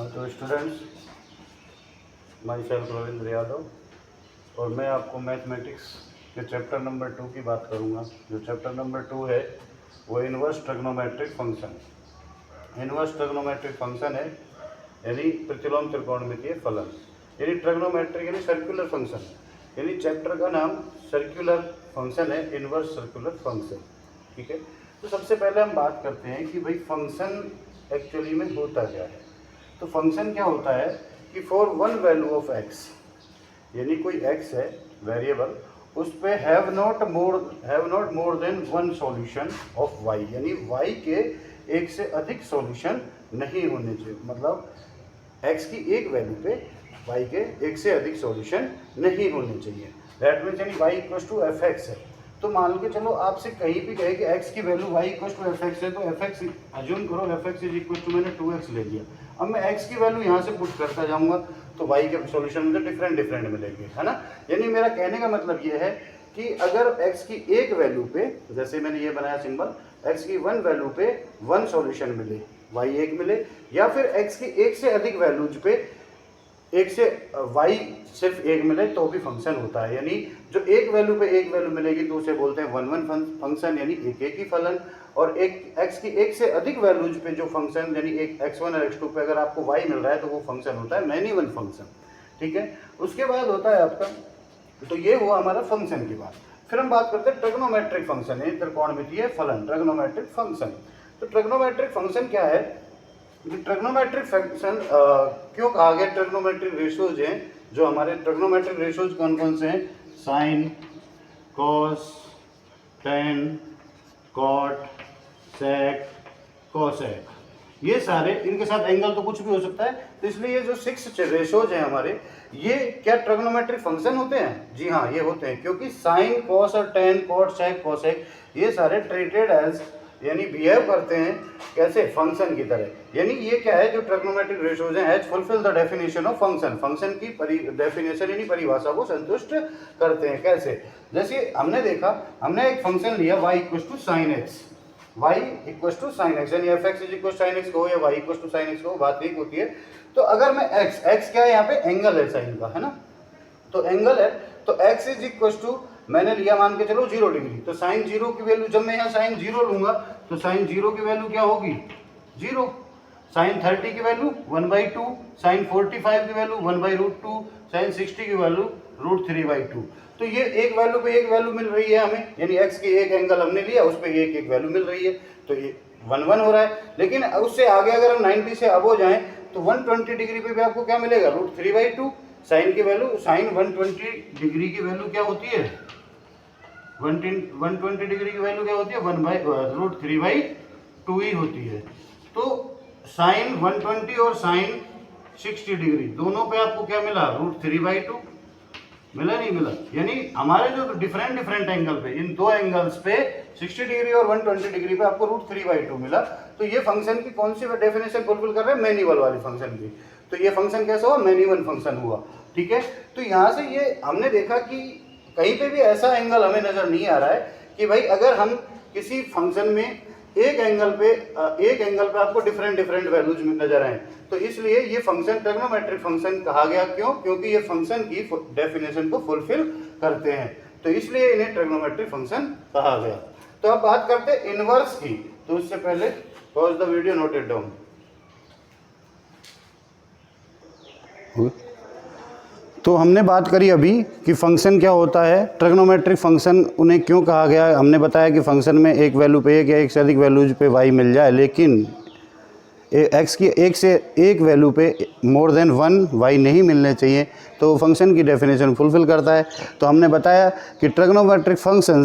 तो students, my self Ravindra Yadav, और मैं आपको मैथमेटिक्स के चैप्टर नंबर 2 की बात करूंगा। जो चैप्टर नंबर 2 है वो inverse trigonometric function. Inverse trigonometric function है यानी प्रतिलोम त्रिकोणमितीय फलन, यानी ट्रिग्नोमेट्रिक यानी सर्कुलर फंक्शन, यानी चैप्टर का नाम सर्कुलर फंक्शन है, इन्वर्स सर्कुलर फंक्शन। ठीक है, तो सबसे पहले हम बात करते हैं कि भाई फंक्शन एक्चुअली में होता क्या है। तो फंक्शन क्या होता है कि for one value of x, यानी कोई एक्स है वेरिएबल, उस पे have not more than one solution of y, यानी वाई के एक से अधिक सॉल्यूशन नहीं होने चाहिए। मतलब एक्स की एक वैल्यू पे वाई के एक से अधिक सॉल्यूशन नहीं होने चाहिए। दैट मीन्स यानी y equal to f x है। तो मान के चलो आपसे कहीं भी कहे कि x की value y equal to f x है, तो एफ एक्स अज्यूम करो f x is equal to मैंने 2x ले लिया। अब मैं x की वैल्यू यहाँ से पुट करता जाऊँगा तो y के सॉल्यूशन में तो डिफरेंट मिलेंगे, है ना। यानी मेरा कहने का मतलब ये है कि अगर x की एक वैल्यू पे, जैसे मैंने ये बनाया सिंबल, x की वन वैल्यू पे वन सॉल्यूशन मिले, y एक मिले, या फिर x की एक से अधिक वैल्यूज पे एक से y सिर्फ एक मिले तो भी फंक्शन होता है। यानी जो एक वैल्यू पे एक वैल्यू मिलेगी तो उसे बोलते हैं वन वन फंक्शन, यानी एक एक ही फलन। और एक x की एक से अधिक वैल्यूज पे जो फंक्शन, यानी एक x1 और x2 पे अगर आपको y मिल रहा है तो वो फंक्शन होता है मैनी वन फंक्शन। ठीक है, उसके बाद होता है आपका, तो ये हुआ हमारा फंक्शन की बात। फिर हम बात करते हैं ट्रिग्नोमेट्रिक फंक्शन, यानी त्रिकोणमितीय फलन, ट्रिग्नोमेट्रिक फंक्शन। तो ट्रिग्नोमेट्रिक फंक्शन क्या है? ट्रिग्नोमेट्रिक फंक्शन क्यों कहा गया? ट्रिग्नोमेट्रिक रेशियोज हैं जो हमारे ट्रिग्नोमेट्रिक रेशियोज कौन कौन से हैं? साइन, कॉस, टेन, कॉट, सेक, कोसेक, ये सारे, इनके साथ एंगल तो कुछ भी हो सकता है। तो इसलिए ये जो 6 रेशियोज हैं हमारे, ये क्या ट्रिग्नोमेट्रिक फंक्शन होते हैं? जी हाँ, ये होते हैं, क्योंकि साइन, कॉस और टेन, कॉट, सेक, कोसेक ये सारे ट्रीटेड एज, यानी बिहेव करते हैं कैसे? फंक्शन की तरह। यानी ये क्या है, जो ट्रिग्नोमेट्रिक रेशियोज हैं as fulfil the definition of function, function की डेफिनेशन यानी परिभाषा को संतुष्ट करते हैं। कैसे? जैसे हमने देखा, हमने एक फंक्शन लिया y equal to sine x, y equal to sine x, यानी f x is equal sine x को या y equal to sine x को, बात एक होती है। तो अगर मैं x क्या है यहाँ पे? एंगल है साइन का, है ना। तो एंगल है, तो x इज इक्वल टू मैंने लिया मान के चलो 0 डिग्री, तो साइन 0 की वैल्यू, जब मैं यहाँ साइन 0 लूंगा तो साइन 0 की वैल्यू क्या होगी? 0। साइन 30 की वैल्यू 1/2, साइन 45 की वैल्यू 1/√2, साइन 60 की वैल्यू √3/2। तो ये एक वैल्यू पे एक वैल्यू मिल रही है हमें, यानी x की एक एंगल हमने लिया, उस पर एक एक वैल्यू मिल रही है, तो ये 1 1 हो रहा है। लेकिन उससे आगे अगर हम 90 से अब हो जाएं तो 120 डिग्री पे भी आपको क्या मिलेगा? √3/2। साइन की वैल्यू, साइन 120 डिग्री की वैल्यू क्या होती है? 120 डिग्री की वैल्यू क्या होती है? √3/2 ही होती है। तो साइन 120 और साइन 60 डिग्री दोनों पे आपको क्या मिला? √3/2 मिला, नहीं मिला? यानी हमारे जो डिफरेंट एंगल पे, इन दो एंगल्स पे 60 डिग्री और 120 डिग्री पे आपको √3/2 मिला। तो ये फंक्शन की कौन सी डेफिनेशन फुलफिल कर रहे हैं? मैनी वन वाली फंक्शन की। तो ये फंक्शन कैसा हुआ? मैनी वन फंक्शन हुआ। ठीक है, तो यहाँ से ये हमने देखा कि कहीं पे भी ऐसा एंगल हमें नजर नहीं आ रहा है कि भाई अगर हम किसी फंक्शन में एक एंगल पे आपको डिफरेंट वैल्यूज नजर आए, तो इसलिए ये फंक्शन ट्रिग्नोमेट्रिक फंक्शन कहा गया। क्यों? क्योंकि ये फंक्शन की डेफिनेशन को फुलफिल करते हैं, तो इसलिए इन्हें ट्रिग्नोमेट्रिक फंक्शन कहा गया। तो अब बात करते हैं इनवर्स की। तो उससे पहले pause the video, note it down. तो हमने बात करी अभी कि फंक्शन क्या होता है, ट्रिग्नोमेट्रिक फंक्शन उन्हें क्यों कहा गया। हमने बताया कि फंक्शन में एक वैल्यू पे एक या एक से अधिक वैल्यूज पे y मिल जाए, लेकिन x की एक से एक वैल्यू पे मोर देन वन y नहीं मिलने चाहिए, तो फंक्शन की डेफिनेशन फुलफिल करता है। तो हमने बताया कि ट्रिग्नोमेट्रिक फंक्शन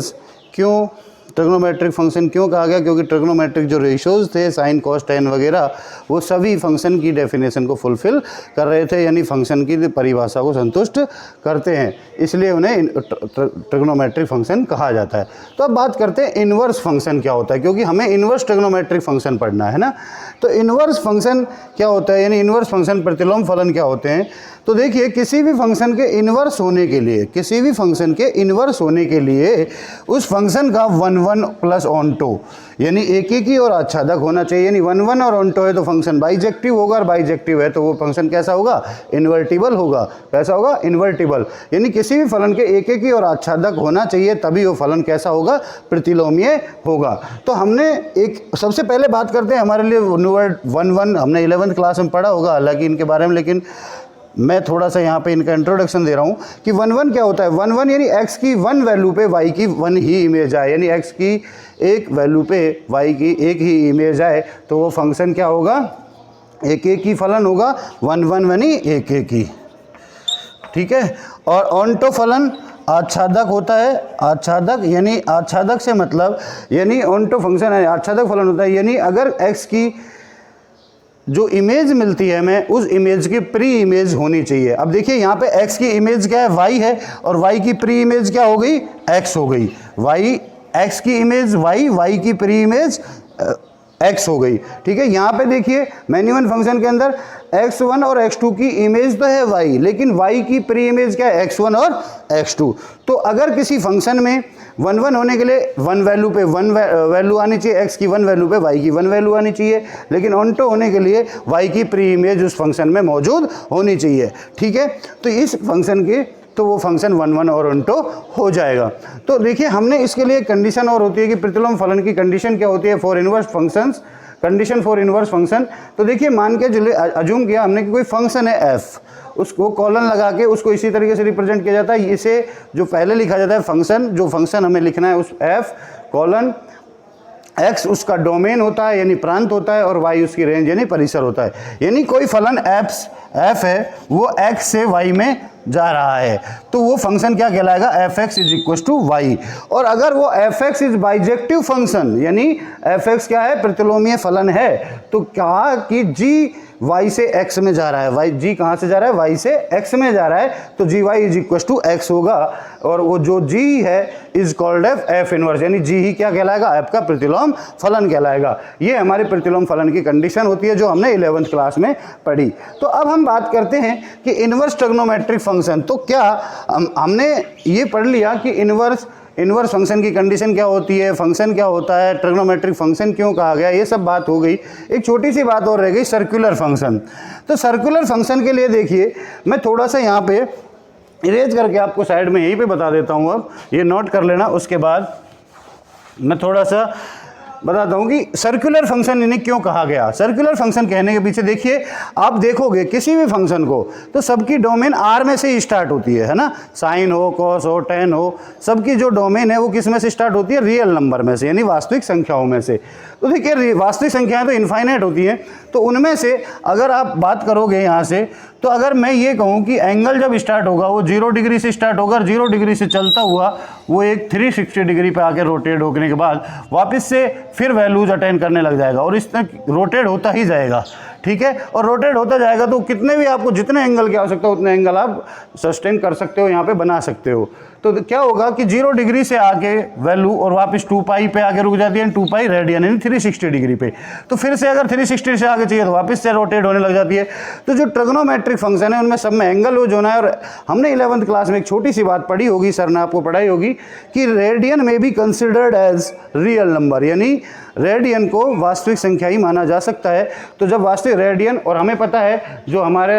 क्यों कहा गया, क्योंकि ट्रिग्नोमेट्रिक जो रेशियोज थे साइन, कॉस, टेन वगैरह, वो सभी फंक्शन की डेफिनेशन को फुलफिल कर रहे थे, यानी फंक्शन की परिभाषा को संतुष्ट करते हैं, इसलिए उन्हें ट्रिग्नोमेट्रिक फंक्शन कहा जाता है। तो अब बात करते हैं इन्वर्स फंक्शन क्या होता है, क्योंकि हमें इन्वर्स ट्रिग्नोमेट्रिक फंक्शन पढ़ना है ना। तो इन्वर्स फंक्शन क्या होता है, यानी इन्वर्स फंक्शन प्रतिलोम फलन क्या होते हैं। तो देखिए, किसी भी फंक्शन के इन्वर्स होने के लिए उस फंक्शन का 1/1 1 प्लस ऑनटो, यानी एक एक ही और आच्छादक होना चाहिए, यानी 1 1 और ऑनटो है तो फंक्शन बाइजेक्टिव होगा, और बाइजेक्टिव है तो वो फंक्शन कैसा होगा, इन्वर्टिबल होगा। कैसा होगा, इन्वर्टिबल, यानी किसी भी फलन के एक एक ही और आच्छादक होना चाहिए तभी वो फलन कैसा होगा, प्रतिलोमीय होगा। तो हमने एक सबसे पहले बात करते हैं हमारे लिए 1 1 हमने 11th क्लास में पढ़ा होगा हालांकि इनके बारे में, लेकिन मैं थोड़ा सा यहाँ पे इनका इंट्रोडक्शन दे रहा हूँ कि 1 1 क्या होता है। 1 1 यानी x की 1 वैल्यू पे y की 1 ही इमेज आए, यानी x की एक वैल्यू पे y की एक ही इमेज आए तो वो फंक्शन क्या होगा, एक एक ही फलन होगा, 1 1 यानी एक एक ही, ठीक है। और ऑनटो फलन आच्छादक होता है, आच्छादक यानी आच्छादक से मतलब यानी ऑनटो फंक्शन है आच्छादक फलन होता है, यानी अगर x की जो इमेज मिलती है हमें उस इमेज की प्री इमेज होनी चाहिए। अब देखिए यहाँ पे x की इमेज क्या है, y है, और y की प्री इमेज क्या हो गई, x हो गई। x की इमेज y की प्री इमेज x हो गई, ठीक है। यहाँ पे देखिए मैन्यूअन फंक्शन के अंदर x1 और x2 की इमेज तो है y, लेकिन y की प्री इमेज क्या है, x1 और x2। तो अगर किसी फंक्शन में 1 1 होने के लिए 1 वैल्यू पे 1 वैल्यू आनी चाहिए, x की 1 वैल्यू पे y की 1 वैल्यू आनी चाहिए, लेकिन ऑनटो होने के लिए y की प्री इमेज उस फंक्शन में मौजूद होनी चाहिए, ठीक है। तो इस फंक्शन के तो वो फंक्शन 1 1 और ऑनटो हो जाएगा। तो देखिए हमने इसके लिए कंडीशन और होती है कि प्रतिलोम फलन की कंडीशन क्या होती है for inverse functions, condition for inverse function. तो देखिए मान के चलिए अज्यूम किया हमने कि कोई फंक्शन है f, उसको कॉलन लगा के उसको इसी तरीके से रिप्रेजेंट किया जाता है। इसे जो पहले लिखा जाता है फंक्शन, जो फंक्शन हमें लिखना है उस f कॉलन x उसका डोमेन होता है यानी प्रांत होता है, और y उसकी रेंज यानी परिसर होता है। यानी कोई फलन f है वो x से y में जा रहा है तो वो फंक्शन क्या कहलाएगा, fx is equal to y। और अगर वो fx इज बाइजेक्टिव फंक्शन, यानी fx क्या है, प्रतिलोमीय फलन है, तो क्या कि g y से x में जा रहा है, g कहाँ से जा रहा है, y से x में जा रहा है, तो gy is equal to x होगा। और वो जो g है इज कॉल्ड f इनवर्स, यानी g ही क्या कहलाएगा, f का प्रतिलोम फलन कहलाएगा। ये हमारी प्रतिलोम फलन की कंडीशन होती है जो हमने 11th क्लास में पढ़ी। तो अब हम बात करते हैं कि इनवर्स ट्रिग्नोमेट्रिक फंक्शन। तो क्या हमने ये पढ़ लिया कि इनवर्स फंक्शन की कंडीशन क्या होती है, फंक्शन क्या होता है, ट्रिग्नोमेट्रिक फंक्शन क्यों कहा गया, ये सब बात हो गई। एक छोटी सी बात और रह गई, सर्कुलर फंक्शन। तो सर्कुलर फंक्शन के लिए देखिए मैं थोड़ा सा यहाँ पे इरेज करके आपको साइड में यहीं पे बता देता हूँ, अब ये नोट कर लेना। उसके बाद मैं थोड़ा सा बताता हूँ कि सर्कुलर फंक्शन इन्हें क्यों कहा गया। सर्कुलर फंक्शन कहने के पीछे देखिए आप देखोगे किसी भी फंक्शन को तो सबकी डोमेन आर में से ही स्टार्ट होती है ना, साइन हो, कॉस हो, टेन हो, सबकी जो डोमेन है वो किस में से स्टार्ट होती है, रियल नंबर में से, यानी वास्तविक संख्याओं में से। तो देखिए वास्तविक संख्याएं तो इनफाइनाइट होती हैं, तो उनमें से अगर आप बात करोगे यहाँ से, तो अगर मैं ये कहूँ कि एंगल जब स्टार्ट होगा वो 0 डिग्री से स्टार्ट होगा, 0 डिग्री से चलता हुआ वो एक 360 डिग्री पे आके रोटेट होने के बाद वापस से फिर वैल्यूज अटेन करने लग जाएगा, और इस तरह रोटेट होता ही जाएगा, ठीक है। और रोटेट होता जाएगा तो कितने भी आपको जितने एंगल की आवश्यकता उतने एंगल आप सस्टेन कर सकते हो, यहाँ पे बना सकते हो। तो क्या होगा कि 0 डिग्री से आके वैल्यू और वापस 2 पाई पे आके रुक जाती है, 2 पाई रेडियन यानी 360 डिग्री पे। तो फिर से अगर 360 से आगे चाहिए तो वापस से रोटेट होने लग जाती है। तो जो ट्रिग्नोमेट्रिक फंक्शन है उनमें सब में एंगल हो जोना है। और हमने 11th क्लास में एक छोटी सी बात पढ़ी होगी, सर ने आपको पढ़ाई होगी कि रेडियन में be considered as real number, यानी रेडियन को वास्तविक संख्या ही माना जा सकता है। तो जब वास्तविक रेडियन, और हमें पता है जो हमारे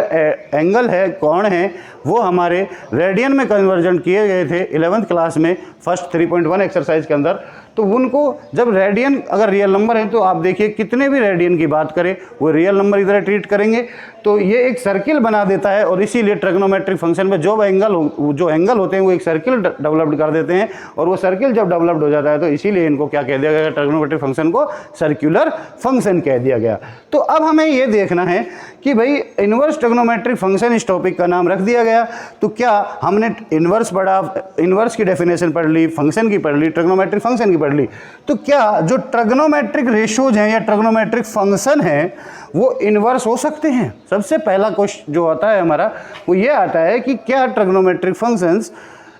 एंगल है, कोण है, वो हमारे रेडियन में कन्वर्जन किए गए थे 11th क्लास में फर्स्ट 3.1 एक्सरसाइज के अंदर। तो उनको जब रेडियन अगर रियल नंबर है तो आप देखिए कितने भी रेडियन की बात करें वो रियल नंबर इधर ट्रीट करेंगे। तो ये एक सर्किल बना देता है, और इसीलिए ट्रिग्नोमेट्रिक फंक्शन में जो एंगल होते हैं वो एक सर्किल डेवलप्ड कर देते हैं, और वो सर्किल जब डेवलप्ड हो जाता है तो इसीलिए इनको क्या कह दिया गया, ट्रिग्नोमेट्रिक फंक्शन को सर्कुलर फंक्शन कह दिया गया। तो अब हमें ये देखना है कि भाई इनवर्स ट्रिग्नोमेट्रिक फंक्शन इस टॉपिक का नाम रख दिया गया। तो क्या हमने इनवर्स पढ़ा, इनवर्स की डेफिनेशन पढ़ ली, फंक्शन की पढ़ ली, ट्रिग्नोमेट्रिक फंक्शन की पढ़ ली, तो क्या जो ट्रिग्नोमेट्रिक रेशियोज हैं या ट्रिग्नोमेट्रिक फंक्शन हैं वो इनवर्स हो सकते हैं? सबसे पहला क्वेश्चन जो आता है हमारा वो ये आता है कि क्या ट्रिग्नोमेट्रिक फंक्शंस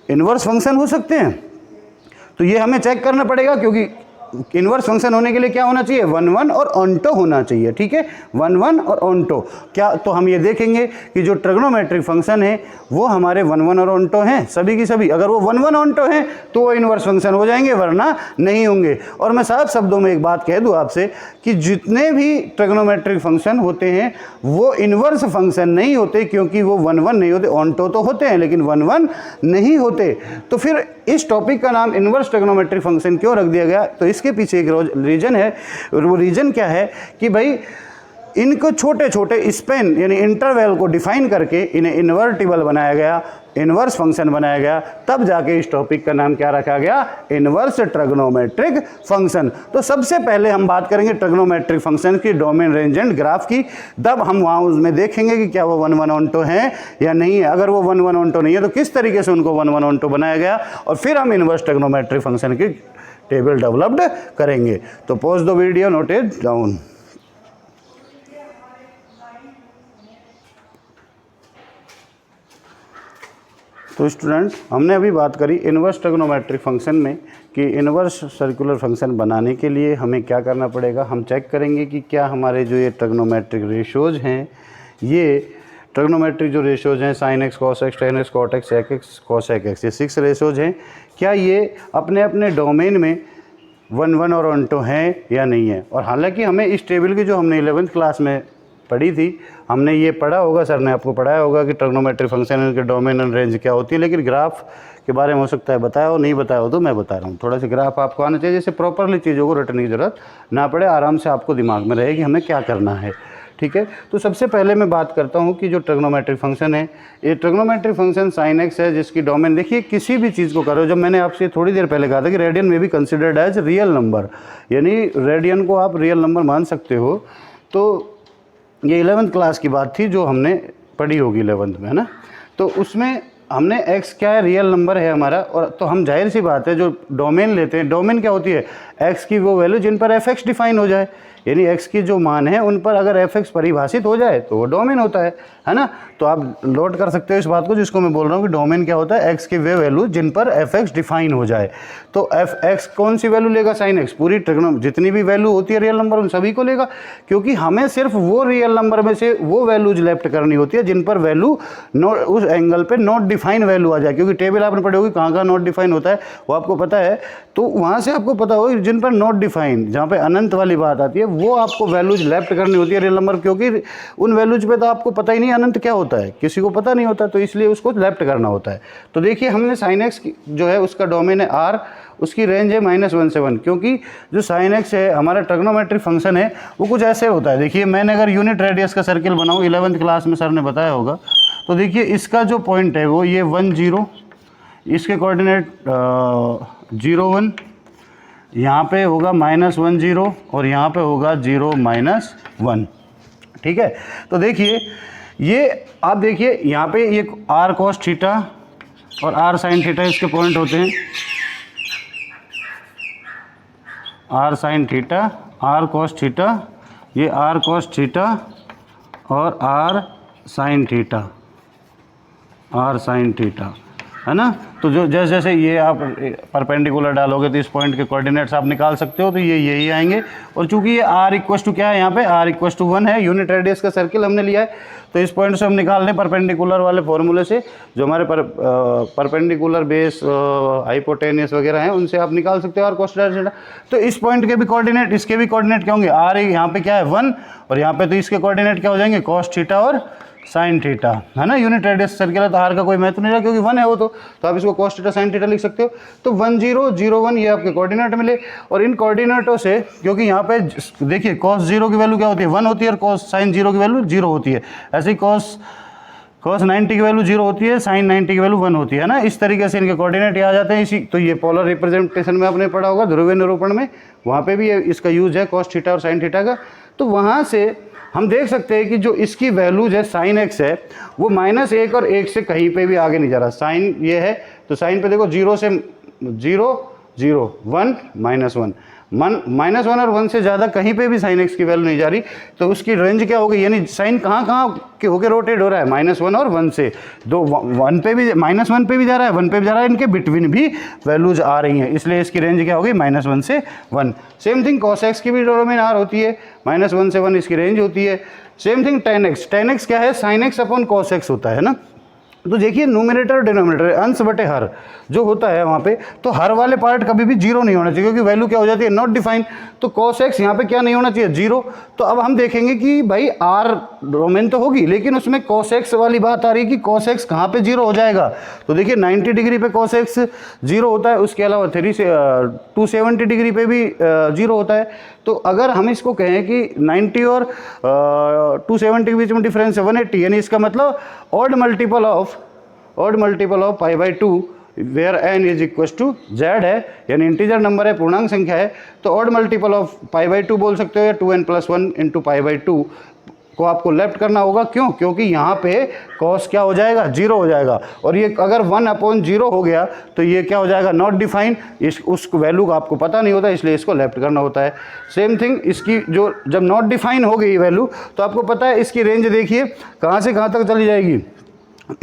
इनवर्स फंक्शन हो सकते हैं? तो ये हमें चेक करना पड़ेगा, क्योंकि इन्वर्स फंक्शन होने के लिए क्या होना चाहिए, 1 1 और ऑन्टो होना चाहिए, ठीक है, 1 1 और ऑन्टो। क्या, तो हम ये देखेंगे कि जो ट्रिग्नोमेट्रिक फंक्शन है वो हमारे 1 1 और ऑन्टो हैं सभी की सभी। अगर वो 1 1 ऑन्टो हैं तो वो इन्वर्स फंक्शन हो जाएंगे, वरना नहीं होंगे। और मैं साफ शब्दों में एक बात कह दूं आपसे कि जितने भी ट्रिग्नोमेट्रिक फंक्शन होते हैं वो इन्वर्स फंक्शन नहीं होते, क्योंकि वो 1 1 नहीं होते। ऑन्टो तो होते हैं लेकिन 1 1 नहीं होते। तो फिर इस टॉपिक का नाम इन्वर्स ट्रिग्नोमेट्रिक फंक्शन क्यों रख दिया गया, तो इसके पीछे एक रीजन है। और वो रीजन क्या है कि भाई इनको छोटे छोटे स्पेन यानी इंटरवल को डिफाइन करके इन्हें इन्वर्टिबल बनाया गया, इन्वर्स फंक्शन बनाया गया, तब जाके इस टॉपिक का नाम क्या रखा गया, इन्वर्स ट्रिग्नोमेट्रिक फंक्शन। तो सबसे पहले हम बात करेंगे ट्रिग्नोमेट्रिक फंक्शन की डोमेन, रेंज एंड ग्राफ की। तब हम वहाँ उसमें देखेंगे कि क्या वो 1 1 ऑन्टो है या नहीं है। अगर वो 1 1 ऑन्टो नहीं है तो किस तरीके से उनको 1 1 ऑन्टो बनाया गया, और फिर हम इन्वर्स ट्रिग्नोमेट्रिक फंक्शन की टेबल डेवलप्ड करेंगे। तो pause the video, note it down. तो स्टूडेंट, हमने अभी बात करी इन्वर्स ट्रिग्नोमेट्रिक फंक्शन में कि इन्वर्स सर्कुलर फंक्शन बनाने के लिए हमें क्या करना पड़ेगा। हम चेक करेंगे कि क्या हमारे जो ये ट्रिग्नोमेट्रिक रेशोज़ हैं, ये ट्रिग्नोमेट्रिक जो रेशोज़ हैं sin x cos x tan x cot x sec x cos sec x, ये 6 रेशोज़ हैं, क्या ये अपने अपने डोमेन में 1 1 और ऑन्टो हैं या नहीं है। और हालांकि हमें इस टेबल की जो हमने 11th क्लास में पढ़ी थी, हमने ये पढ़ा होगा, सर ने आपको पढ़ाया होगा कि ट्रिग्नोमेट्रिक फंक्शन के डोमेन एंड रेंज क्या होती है, लेकिन ग्राफ के बारे में हो सकता है बताया हो, नहीं बताया हो तो मैं बता रहा हूँ। थोड़ा सा ग्राफ आपको आना चाहिए, जैसे प्रॉपरली चीज़ों को रटने की ज़रूरत ना पड़े, आराम से आपको दिमाग में रहे कि हमें क्या करना है, ठीक है। तो सबसे पहले मैं बात करता हूँ कि जो ट्रिग्नोमेट्रिक फंक्शन है, ये ट्रिग्नोमेट्रिक फंक्शन sin x है, जिसकी डोमेन देखिए किसी भी चीज़ को करो। जब मैंने आपसे थोड़ी देर पहले कहा था कि रेडियन में भी कंसिडर्ड एज रियल नंबर, यानी रेडियन को आप रियल नंबर मान सकते हो। तो ये 11th क्लास की बात थी जो हमने पढ़ी होगी 11th में, है ना। तो उसमें हमने x क्या है, रियल नंबर है हमारा, और तो हम जाहिर सी बात है जो डोमेन लेते हैं, डोमेन क्या होती है, x की वो वैल्यू जिन पर f(x) डिफाइन हो जाए, यानी x की जो मान है उन पर अगर f(x) परिभाषित हो जाए तो वो डोमेन होता है ना। तो आप नोट कर सकते हो इस बात को, जिसको मैं बोल रहा हूँ कि डोमेन क्या होता है, x की वे वैल्यू जिन पर f(x) डिफाइन हो जाए। तो f(x) कौन सी वैल्यू लेगा, sin x, पूरी जितनी भी वैल्यू होती है रियल नंबर उन सभी को लेगा, क्योंकि हमें सिर्फ वो रियल नंबर में से वो वैल्यूज लेफ्ट करनी होती है जिन पर वैल्यू नोट उस एंगल पे नॉट डिफाइन वैल्यू आ जाए। क्योंकि टेबल आपने पढ़ी होगी कहाँ नॉट डिफाइन होता है वो आपको पता है, तो वहाँ से आपको पता होगी जिन पर नॉट डिफाइन, जहाँ पे अनंत वाली बात आती है, वो आपको वैल्यूज लेफ्ट करनी होती है रियल नंबर, क्योंकि उन वैल्यूज पे तो आपको पता ही नहीं अनंत क्या होता है, किसी को पता नहीं होता, तो इसलिए उसको लेफ्ट करना होता है। तो देखिए हमने sin x जो है उसका डोमेन है r, उसकी रेंज है -1 से 1, क्योंकि जो sin x है हमारा ट्रिग्नोमेट्रिक फंक्शन है वो कुछ ऐसे होता है। देखिए मैंने अगर यूनिट रेडियस का सर्किल बनाऊँ, 11th क्लास में सर ने बताया होगा, तो देखिए इसका जो पॉइंट है वो ये 1 0, इसके कोऑर्डिनेट 0 1, यहाँ पे होगा -1 0 और यहाँ पे होगा 0 -1, ठीक है। तो देखिए ये आप देखिए यहाँ पे ये r cos थीटा और r sin थीटा इसके पॉइंट होते हैं, r sin theta, r cos theta, ये r cos थीटा और r sin theta, r sin theta, है ना। तो जो जैसे जैसे ये आप परपेंडिकुलर डालोगे तो इस पॉइंट के कोऑर्डिनेट्स आप निकाल सकते हो, तो ये यही आएंगे। और चूंकि ये r इक्वस टू क्या है, यहाँ पे r इक्वस टू 1 है, यूनिट रेडियस का सर्किल हमने लिया है, तो इस पॉइंट से हम निकाल लें परपेंडिकुलर वाले फॉर्मूले से, जो हमारे परपेंडिकुलर बेस हाइपोटेनियस वगैरह हैं उनसे आप निकाल सकते हो r cos थीटा। तो इस पॉइंट के भी कोऑर्डिनेट, इसके भी कोऑर्डिनेट क्या होंगे, r यहाँ पे क्या है 1, और यहाँ पे तो इसके कोऑर्डिनेट क्या हो जाएंगे, cos थीटा और sin थीटा, है ना। यूनिट रेडियस सर्किल है तो r का कोई महत्व नहीं रहा, क्योंकि 1 है वो, तो आप इसको cos थीटा sin थीटा लिख सकते हो। तो 1 0 0 1 ये आपके कोऑर्डिनेट मिले, और इन कोऑर्डिनेटों से, क्योंकि यहाँ पे देखिए cos 0 की वैल्यू क्या होती है, 1 होती है, और cos sin 0 की वैल्यू 0 होती है। ऐसे ही cos 90 की वैल्यू 0 होती है, sin 90 की वैल्यू 1 होती है ना। इस तरीके से इनके कोऑर्डिनेट आ जाते हैं। इसी तो ये पोलर रिप्रेजेंटेशन में आपने पढ़ा होगा, ध्रुवीय निरूपण में, वहाँ पे भी इसका यूज है cos थीटा और sin थीटा का। तो वहाँ से हम देख सकते हैं कि जो इसकी वैल्यूज है sin x है वो -1 और 1 से कहीं पे भी आगे नहीं जा रहा। साइन ये है तो साइन पे देखो 0 से 0 0 1 -1, -1 और 1 से ज़्यादा कहीं पे भी साइन एक्स की वैल्यू नहीं जा रही, तो उसकी रेंज क्या होगी, यानी साइन कहाँ के होकर रोटेट हो रहा है, -1 और 1 से, 1 पे भी, -1 पे भी जा रहा है, 1 पे भी जा रहा है, इनके बिटवीन भी वैल्यूज आ रही हैं, इसलिए इसकी रेंज क्या होगी, -1 से 1। सेम थिंग कॉस एक्स की भी डोमेन आर होती है, -1 से 1 इसकी रेंज होती है। सेम थिंग tan एक्स क्या है, sine x upon cos x होता है ना। तो देखिए न्यूमरेटर और डिनोमिनेटर अंश बटे हर जो होता है वहाँ पे, तो हर वाले पार्ट कभी भी जीरो नहीं होना चाहिए, क्योंकि वैल्यू क्या हो जाती है, नॉट डिफाइन। तो cos x यहाँ पे क्या नहीं होना चाहिए, जीरो। तो अब हम देखेंगे कि भाई r डोमेन तो होगी, लेकिन उसमें cos x वाली बात आ रही है कि cos x कहाँ पे जीरो हो जाएगा। तो देखिए 90 डिग्री पे cos x जीरो होता है, उसके अलावा 270 डिग्री पे भी जीरो होता है। तो अगर हम इसको कहें कि 90 और 270 के बीच में डिफरेंस है 180, यानी इसका मतलब odd multiple of π/2 where n is equal to z है, यानी इंटीजर नंबर है, पूर्णांक संख्या है, तो ऑड मल्टीपल ऑफ π/2 बोल सकते हो, या 2n+1 इंटू π/2 को आपको लेफ्ट करना होगा। क्यों? क्योंकि यहाँ पे cos क्या हो जाएगा, जीरो हो जाएगा, और ये अगर 1/0 हो गया तो ये क्या हो जाएगा, नॉट डिफाइन, उस वैल्यू का आपको पता नहीं होता, इसलिए इसको लेफ्ट करना होता है। सेम थिंग इसकी जो जब नॉट डिफाइन हो गई वैल्यू, तो आपको पता है इसकी रेंज देखिए कहाँ से कहाँ तक चली जाएगी,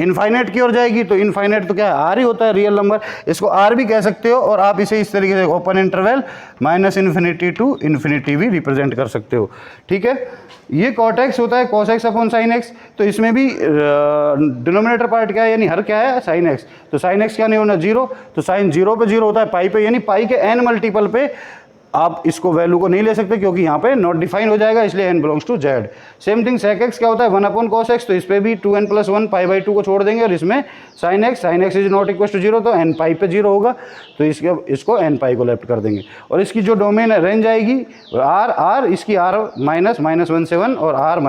इनफाइनाइट की ओर जाएगी। तो इनफाइनाइट तो क्या है, आर ही होता है, रियल नंबर, इसको आर भी कह सकते हो, और आप इसे इस तरीके से ओपन इंटरवल -∞ टू ∞ भी रिप्रेजेंट कर सकते हो। ठीक है, ये cot x होता है cos x upon sin x, तो इसमें भी डिनोमिनेटर पार्ट क्या है, यानी हर क्या है, sin x। तो sin x क्या नहीं होना, जीरो, तो साइन 0 पे 0 होता है पाई पे, यानी पाई के n मल्टीपल पे आप इसको वैल्यू को नहीं ले सकते, क्योंकि यहाँ पे नॉट डिफाइन हो जाएगा, इसलिए n belongs to z। Same thing sec x क्या होता है, 1/cos x, तो इस पे भी 2n+1 π/2 को छोड़ देंगे, और इसमें sin x is not equal to 0, तो n पाई पे 0 होगा, तो इसको n पाई को लेफ्ट कर देंगे। और इसकी जो डोमेन है, रेंज आएगी r इसकी r -1 से 1 और r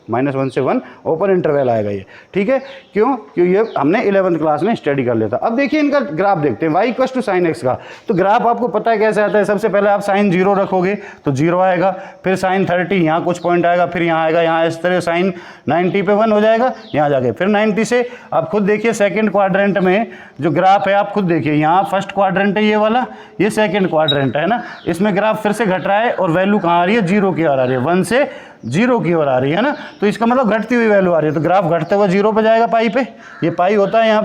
-1 से 1 ओपन इंटरवल आएगा ये। ठीक है, क्यों? क्योंकि ये हमने 11th क्लास में स्टडी कर लिया था। अब देखिए इनका ग्राफ देखते हैं, y equal to sine x का। तो ग्राफ आपको पता है कैसे आता है, सबसे पहले आप साइन 0 रखोगे तो 0 आएगा, फिर साइन 30 यहाँ कुछ पॉइंट आएगा, फिर यहाँ आएगा, यहाँ इस तरह साइन 90 पे 1 हो जाएगा, यहाँ जाके फिर 90 से आप खुद देखिए सेकेंड क्वाड्रेंट में जो ग्राफ है, आप खुद देखिए, यहाँ फर्स्ट क्वाड्रेंट है ये वाला, ये सेकेंड क्वाड्रेंट है ना, इसमें ग्राफ फिर से घट रहा है, और वैल्यू कहाँ आ रही है, 0 की ओर आ रही है, 1 से 0 की ओर आ रही है ना। तो इसका मतलब घटती हुई वैल्यू आ रही है, तो ग्राफ घटते हुए 0 पे जाएगा, पाई पे, ये पाई होता है यहाँ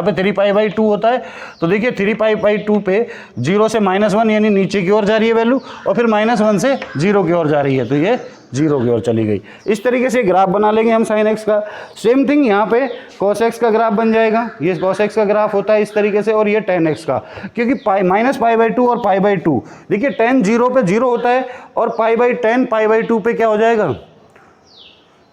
पे 3π/2 होता है। तो देखिए 3π/2 पे 0 से -1 यानी नीचे की ओर जा रही है वैल्यू, और फिर -1 से 0 की ओर जा रही है, तो ये 0 की ओर चली गई। इस तरीके से ग्राफ बना लेंगे हम साइन एक्स का। सेम थिंग यहाँ पे cos x का ग्राफ बन जाएगा, ये cos x का ग्राफ होता है इस तरीके से, और ये tan x का, क्योंकि -π/2 और π/2, देखिए tan 0 पे 0 होता है, और π/10 π/2 पे क्या हो जाएगा,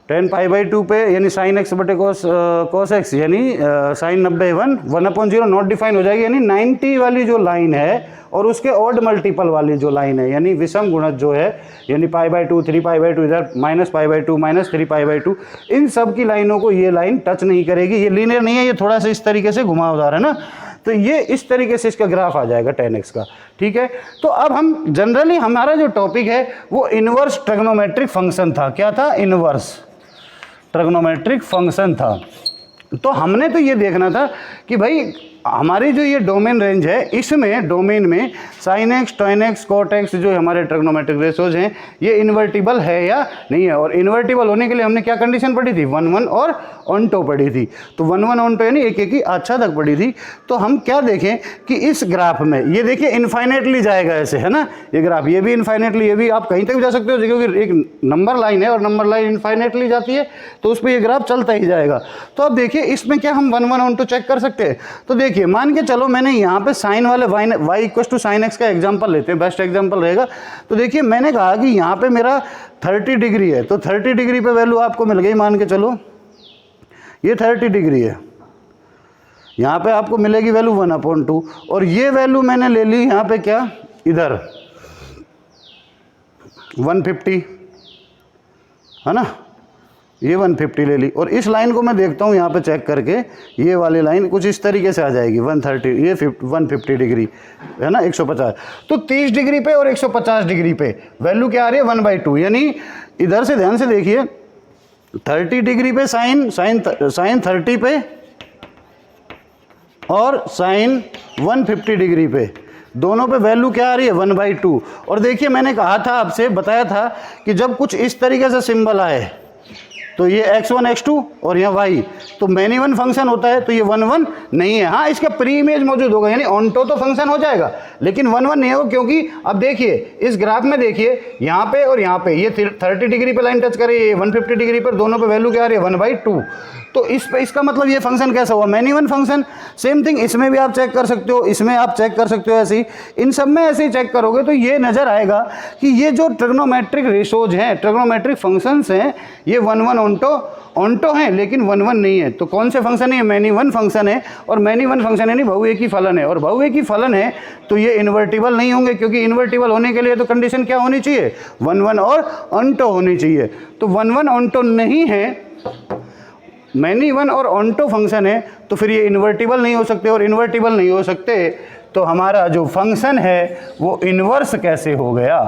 tan π/2 पे, यानी साइन एक्स बटे cos x, यानी साइन 90 1/0 नॉट डिफाइन हो जाएगी, यानी 90 वाली जो लाइन है और उसके ऑड मल्टीपल वाली जो लाइन है, यानी विषम गुणज जो है, यानी π/2 3π/2 इधर -π/2 -3π/2, इन सब की लाइनों को ये लाइन टच नहीं करेगी। ये लीनियर नहीं है, ये थोड़ा सा इस तरीके से घुमावदार है ना, तो ये इस तरीके से इसका ग्राफ आ जाएगा tan x का। ठीक है, तो अब हम जनरली हमारा जो टॉपिक है वो इनवर्स ट्रिग्नोमेट्रिक फंक्शन था। क्या था? इनवर्स ट्रिग्नोमेट्रिक फंक्शन था। तो हमने तो ये देखना था कि भाई हमारी जो ये डोमेन रेंज है, इसमें डोमेन में sine x, tan x, cot x जो हमारे ट्रिग्नोमेट्रिक रेशोज हैं, ये इन्वर्टिबल है या नहीं है। और इन्वर्टिबल होने के लिए हमने क्या कंडीशन पढ़ी थी, 1 1 और ऑन टो पढ़ी थी। तो 1 1 ऑन टो यानी एक की अच्छा तक पढ़ी थी। तो हम क्या देखें कि इस ग्राफ में ये देखिए इनफाइनेटली जाएगा ऐसे, है ना, ये ग्राफ, ये भी इनफाइनेटली, ये भी आप कहीं तक भी जा सकते हो, क्योंकि एक नंबर लाइन है और नंबर लाइन इनफाइनेटली जाती है, तो उस पर ये ग्राफ चलता ही जाएगा। तो अब देखिए इसमें क्या हम 1 1 ऑन टू चेक कर सकते हैं। तो देखिए मान के चलो मैंने यहाँ पे साइन वाले y equal to sine x का एग्जांपल लेते हैं, बेस्ट एग्जांपल रहेगा। तो देखिए मैंने कहा कि यहाँ पे मेरा 30 डिग्री है, तो 30 डिग्री पे वैल्यू आपको मिल गई, मान के चलो ये 30 डिग्री है, यहाँ पे आपको मिलेगी वैल्यू 1/2, और ये वैल्यू मैंने ले ली यहाँ पे क्या, इधर 150, है ना, ये 150 ले ली। और इस लाइन को मैं देखता हूँ यहाँ पे चेक करके, ये वाली लाइन कुछ इस तरीके से आ जाएगी 130, ये 150 डिग्री है ना, 150। तो 30 डिग्री पे और 150 डिग्री पे वैल्यू क्या आ रही है, 1/2। यानी इधर से ध्यान से देखिए, 30 डिग्री पे साइन 30 पे और साइन 150 डिग्री पे, दोनों पे वैल्यू क्या आ रही है 1/2। और देखिए मैंने कहा था आपसे, बताया था कि जब कुछ इस तरीके से सिंबल आए तो ये x1 x2 और यहाँ y, तो मैनी वन फंक्शन होता है, तो ये 1 1 नहीं है। हाँ, इसका प्री इमेज मौजूद होगा, यानी ऑनटो तो फंक्शन हो जाएगा, लेकिन 1 1 नहीं होगा, क्योंकि अब देखिए इस ग्राफ में देखिए यहाँ पे और यहाँ पे ये 30 डिग्री पे लाइन टच करे, ये 150 डिग्री पर, दोनों पे वैल्यू क्या आ रही है 1/2। तो इस पे इसका मतलब ये फंक्शन कैसा हुआ, many one function. Same thing इसमें भी आप चेक कर सकते हो, इसमें आप चेक कर सकते हो, ऐसे ही इन सब में ऐसे ही चेक करोगे तो ये नजर आएगा कि ये जो ट्रिग्नोमेट्रिक रेशोज हैं, ट्रिग्नोमेट्रिक फंक्शंस हैं, ये 1 1 ऑनटो हैं, लेकिन 1 1 नहीं है। तो कौन से फंक्शन है, मैनी वन फंक्शन है, और मैनी वन फंक्शन यानी बहुएकी फलन है, और बहुएकी फलन है तो ये इन्वर्टिबल नहीं होंगे, क्योंकि इन्वर्टिबल होने के लिए तो कंडीशन क्या होनी चाहिए 1 1 और ऑनटो होनी चाहिए। तो 1 1 ऑनटो नहीं है, मैनी वन और ऑनटो फंक्शन है, तो फिर ये इन्वर्टिबल नहीं हो सकते, और इन्वर्टिबल नहीं हो सकते तो हमारा जो फंक्शन है वो इन्वर्स कैसे हो गया।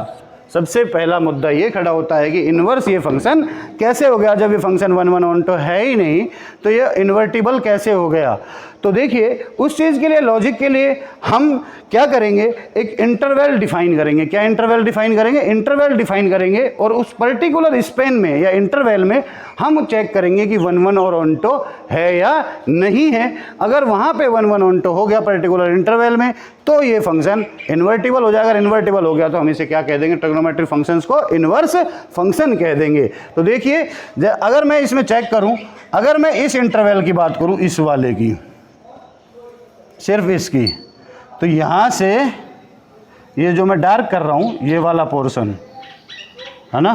सबसे पहला मुद्दा ये खड़ा होता है कि इन्वर्स ये फंक्शन कैसे हो गया, जब ये फंक्शन 1 1 ऑनटो है ही नहीं तो ये इन्वर्टिबल कैसे हो गया। तो देखिए उस चीज़ के लिए, लॉजिक के लिए हम क्या करेंगे, एक इंटरवल डिफाइन करेंगे। क्या इंटरवल डिफाइन करेंगे, इंटरवल डिफाइन करेंगे, और उस पर्टिकुलर स्पेन में या इंटरवल में हम चेक करेंगे कि 1 1 और ऑनटो है या नहीं है। अगर वहाँ पे 1 1 ऑनटो हो गया पर्टिकुलर इंटरवल में, तो ये फंक्शन इन्वर्टिबल हो जाएगा। इन्वर्टिबल हो गया तो हम इसे क्या कह देंगे, ट्रिग्नोमेट्रिक फंक्शंस को इन्वर्स फंक्शन कह देंगे। तो देखिए अगर मैं इसमें चेक करूं, अगर मैं इस इंटरवल की बात करूं, इस वाले की, सिर्फ इसकी, तो यहाँ से ये जो मैं डार्क कर रहा हूँ ये वाला पोर्शन है ना,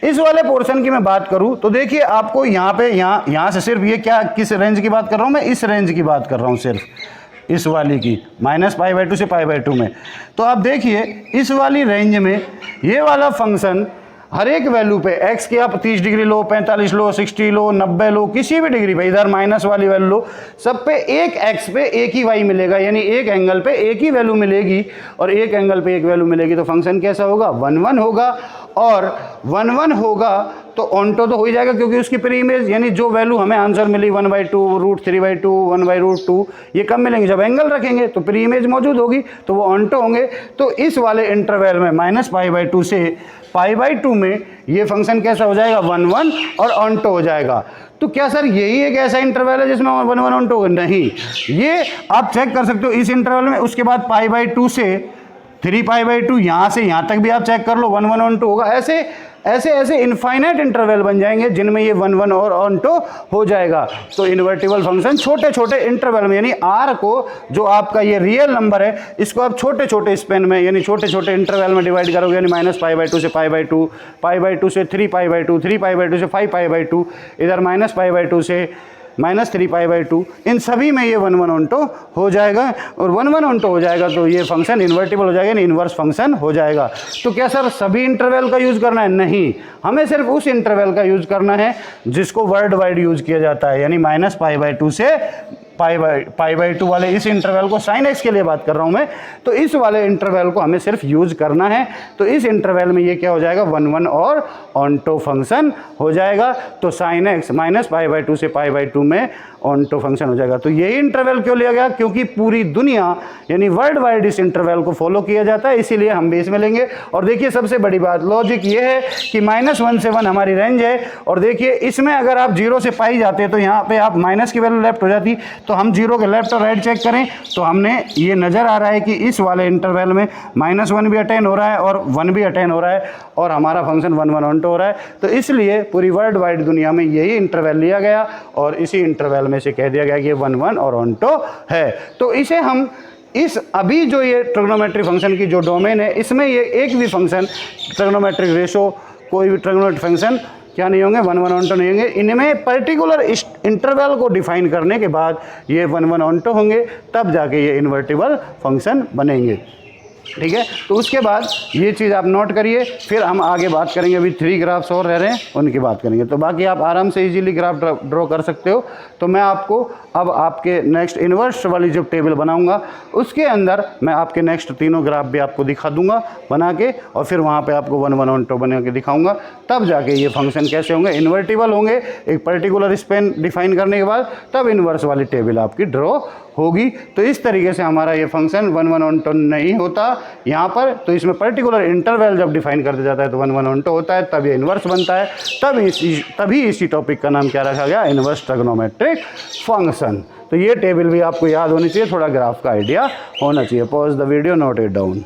इस वाले पोर्शन की मैं बात करूं तो देखिए आपको यहाँ पे यहाँ से सिर्फ ये क्या, किस रेंज की बात कर रहा हूँ मैं, इस रेंज की बात कर रहा हूँ, सिर्फ इस वाली की, -π/2 से π/2 में। तो आप देखिए इस वाली रेंज में ये वाला फंक्शन हर एक वैल्यू पे x की आप 30 डिग्री लो, 45 लो, 60 लो, 90 लो, किसी भी डिग्री पे, इधर माइनस वाली वैल्यू लो, सब पे एक x पे एक ही y मिलेगा, यानी एक एंगल पे एक ही वैल्यू मिलेगी, और एक एंगल पे एक वैल्यू मिलेगी, तो फंक्शन कैसा होगा 1 1 होगा। और 1 1 होगा तो ऑनटो तो हो ही जाएगा, क्योंकि उसकी प्री इमेज यानी जो वैल्यू हमें आंसर मिली 1/2, √3/2, 1/√2, ये कब मिलेंगे, जब एंगल रखेंगे तो प्री इमेज मौजूद होगी, तो वो ऑनटो होंगे। तो इस वाले इंटरवल में -π/2 से π/2 में ये फंक्शन कैसा हो जाएगा 1 1 और ऑनटो हो जाएगा। तो क्या सर यही एक ऐसा इंटरवल है जिसमें 1 1 ऑनटो होगा? नहीं, ये आप चेक कर सकते हो इस इंटरवल में। उसके बाद π/2 से 3π/2, यहाँ से यहाँ तक भी आप चेक कर लो 1 1 ऑनटो होगा। ऐसे इनफाइनाइट इंटरवल बन जाएंगे जिनमें ये 1 1 और ऑनटो हो जाएगा। तो इन्वर्टिबल फंक्शन छोटे छोटे इंटरवल में, यानी r को, जो आपका ये रियल नंबर है, इसको आप छोटे छोटे स्पेन में यानी छोटे छोटे इंटरवल में डिवाइड करोगे, यानी -π/2 से π/2, π/2 से 3π/2, 3π/2 से 5π/2, इधर -π/2 से -3π/2, इन सभी में ये 1 1 ऑनटो हो जाएगा। और 1 1 ऑनटो हो जाएगा तो ये फंक्शन इन्वर्टिबल हो जाएगा, यानी इन्वर्स फंक्शन हो जाएगा। तो क्या सर सभी इंटरवल का यूज़ करना है? नहीं, हमें सिर्फ उस इंटरवल का यूज़ करना है जिसको वर्ल्ड वाइड यूज़ किया जाता है, यानी -π/2 से π/2 वाले इस इंटरवल को, sin x के लिए बात कर रहा हूँ मैं, तो इस वाले इंटरवल को हमें सिर्फ यूज़ करना है। तो इस इंटरवल में ये क्या हो जाएगा 1 1 और ऑनटो फंक्शन हो जाएगा। तो sin x -π/2 से π/2 में ऑनटो फंक्शन हो जाएगा। तो यही इंटरवल क्यों लिया गया? क्योंकि पूरी दुनिया यानी वर्ल्ड वाइड इस इंटरवल को फॉलो किया जाता है, इसीलिए हम भी इसमें लेंगे। और देखिए सबसे बड़ी बात, लॉजिक ये है कि -1 से 1 हमारी रेंज है, और देखिए इसमें अगर आप 0 से पाई जाते तो यहाँ पे आप माइनस की वैल्यू लेफ्ट हो जाती। तो हम 0 के लेफ्ट और राइट चेक करें तो हमने ये नज़र आ रहा है कि इस वाले इंटरवल में -1 भी अटेन हो रहा है और 1 भी अटेन हो रहा है, और हमारा फंक्शन 1 1 ऑनटो हो रहा है। तो इसलिए पूरी वर्ल्ड वाइड दुनिया में यही इंटरवल लिया गया, और इसी इंटरवल में से कह दिया गया कि ये 1 1 और ऑनटो है। तो इसे हम इस अभी जो ये ट्रिग्नोमेट्रिक फंक्शन की जो डोमेन है, इसमें ये एक भी फंक्शन ट्रिग्नोमेट्रिक रेशो, कोई भी ट्रिग्नोमेट्रिक फंक्शन क्या नहीं होंगे 1 1 ऑनटो नहीं होंगे। इनमें पर्टिकुलर इंटरवल को डिफाइन करने के बाद ये 1 1 ऑनटो होंगे, तब जाके ये इन्वर्टिबल फंक्शन बनेंगे। ठीक है। तो उसके बाद ये चीज़ आप नोट करिए, फिर हम आगे बात करेंगे। अभी 3 ग्राफ्स और रह रहे हैं, उनकी बात करेंगे। तो बाकी आप आराम से इजीली ग्राफ ड्रॉ कर सकते हो। तो मैं आपको अब आपके नेक्स्ट इन्वर्स वाली जो टेबल बनाऊंगा उसके अंदर मैं आपके नेक्स्ट तीनों ग्राफ भी आपको दिखा दूंगा बना के, और फिर वहाँ पे आपको 1 1 1 2 बना के दिखाऊंगा। तब जाके ये फंक्शन कैसे होंगे, इन्वर्टिबल होंगे एक पर्टिकुलर स्पेन डिफाइन करने के बाद, तब इन्वर्स वाली टेबल आपकी ड्रॉ होगी। तो इस तरीके से हमारा ये फंक्शन 1 1 1 2 नहीं होता यहाँ पर। तो इसमें पर्टिकुलर इंटरवल जब डिफाइन कर दिया जाता है तो 1 1 1 2 होता है, तब ये इन्वर्स बनता है। तभी इसी टॉपिक का नाम क्या रखा गया, इन्वर्स ट्रिग्नोमेट्रिक फंक्शन। तो ये टेबल भी आपको याद होनी चाहिए, थोड़ा ग्राफ का आइडिया होना चाहिए। Pause the video, note it down.